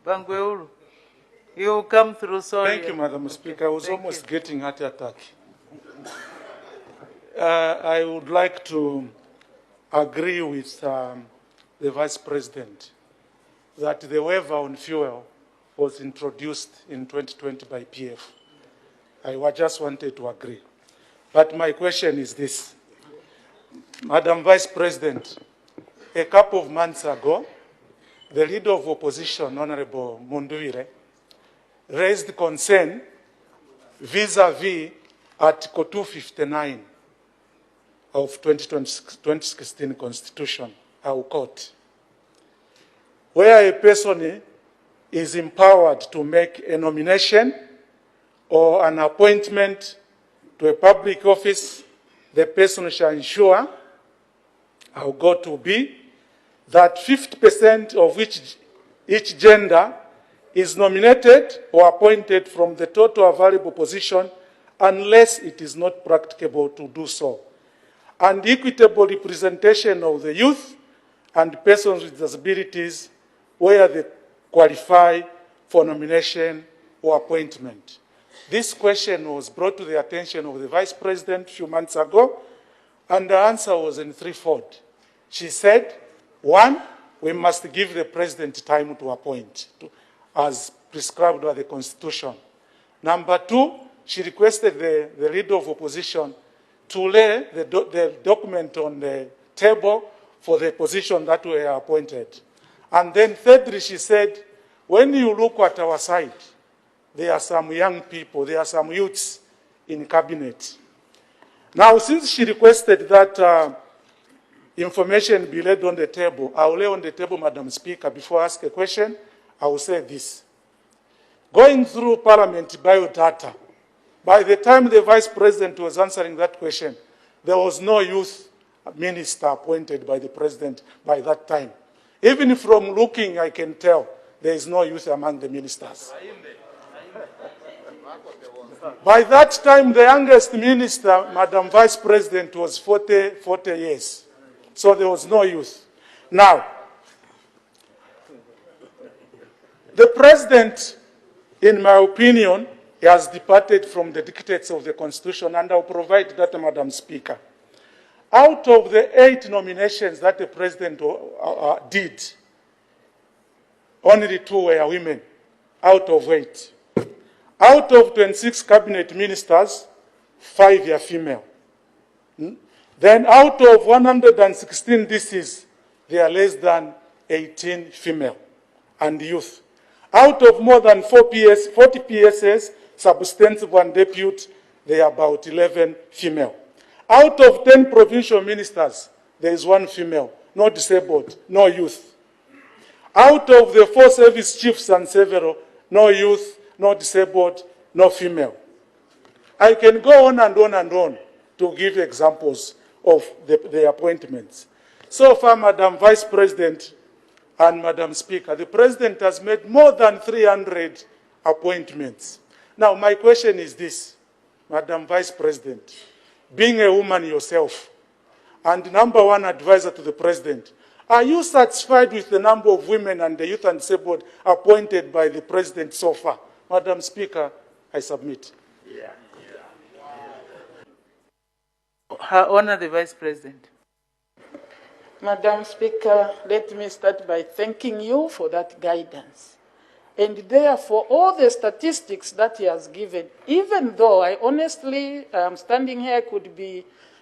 Bangweulu, you come through, sorry. Thank you, Madam Speaker. I was almost getting heart attack. I would like to agree with the Vice President that the waiver on fuel was introduced in 2020 by PF. I just wanted to agree. But my question is this. Madam Vice President, a couple of months ago, the leader of opposition, Honorable Munduire, raised concern vis-a-vis Article 259 of 2016 Constitution, our court, where a person is empowered to make a nomination or an appointment to a public office. The person shall ensure, our God to be, that 50% of each gender is nominated or appointed from the total available position unless it is not practicable to do so. And equitable representation of the youth and persons with disabilities where they qualify for nomination or appointment. This question was brought to the attention of the Vice President a few months ago, and the answer was in threefold. She said, one, we must give the President time to appoint, as prescribed by the Constitution. Number two, she requested the leader of opposition to lay the document on the table for the position that were appointed. And then thirdly, she said, when you look at our side, there are some young people, there are some youths in cabinet. Now, since she requested that information be laid on the table, I will lay on the table, Madam Speaker, before I ask a question, I will say this. Going through Parliament biodata, by the time the Vice President was answering that question, there was no youth minister appointed by the President by that time. Even from looking, I can tell there is no youth among the ministers. By that time, the youngest minister, Madam Vice President, was 40 years. So there was no youth. Now, the President, in my opinion, has departed from the dictates of the Constitution, and I'll provide that, Madam Speaker. Out of the 8 nominations that the President did, only 2 were women, out of 8. Out of 26 cabinet ministers, 5 are female. Then out of 116 DCs, there are less than 18 female and youth. Out of more than 40 PSS, substantive and deputy, there are about 11 female. Out of 10 provincial ministers, there is 1 female, no disabled, no youth. Out of the 4 service chiefs and several, no youth, no disabled, no female. I can go on and on and on to give examples of the appointments. So far, Madam Vice President and Madam Speaker, the President has made more than 300 appointments. Now, my question is this, Madam Vice President, being a woman yourself and #1 advisor to the President, are you satisfied with the number of women and the youth and disabled appointed by the President so far? Madam Speaker, I submit. Her Honor, the Vice President. Madam Speaker, let me start by thanking you for that guidance. And therefore, all the statistics that he has given, even though I honestly, standing here,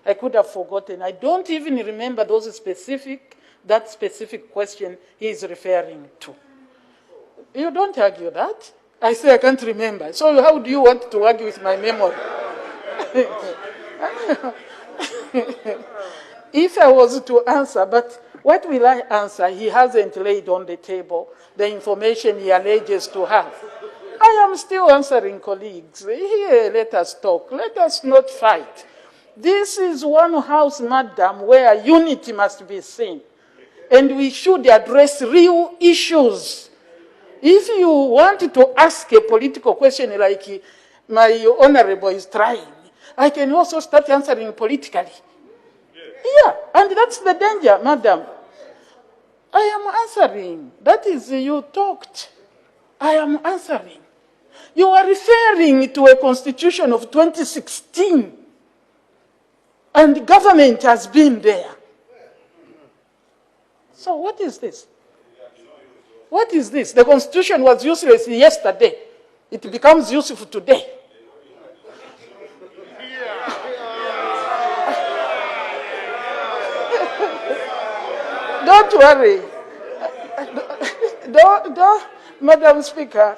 I could have forgotten. I don't even remember that specific question he is referring to. You don't argue that. I say I can't remember. So how do you want to argue with my memory? If I was to answer, but what will I answer? He hasn't laid on the table the information he alleges to have. I am still answering, colleagues. Here, let us talk. Let us not fight. This is one house, madam, where unity must be seen. And we should address real issues. If you want to ask a political question like my honorable is trying, I can also start answering politically. Yeah, and that's the danger, madam. I am answering. That is, you talked. I am answering. You are referring to a constitution of 2016, and the government has been there. So what is this? What is this? The constitution was useless yesterday. It becomes useful today. Don't worry. Madam Speaker,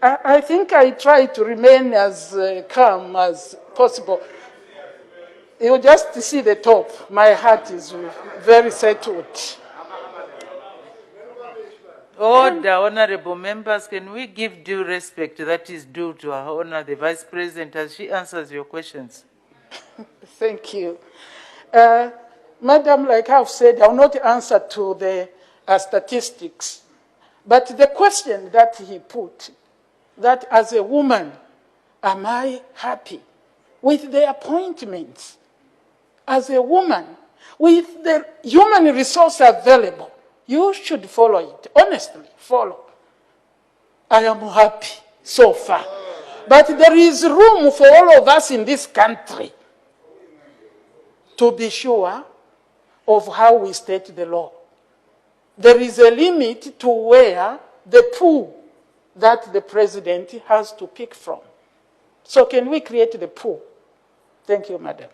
I think I try to remain as calm as possible. You just see the top. My heart is very settled. Order, honorable members, can we give due respect that is due to Her Honor the Vice President as she answers your questions? Thank you. Madam, like I've said, I will not answer to the statistics. But the question that he put, that as a woman, am I happy with the appointments? As a woman, with the human resource available, you should follow it. Honestly, follow. I am happy so far. But there is room for all of us in this country to be sure of how we state the law. There is a limit to where the pool that the president has to pick from. So can we create the pool? Thank you, Madam.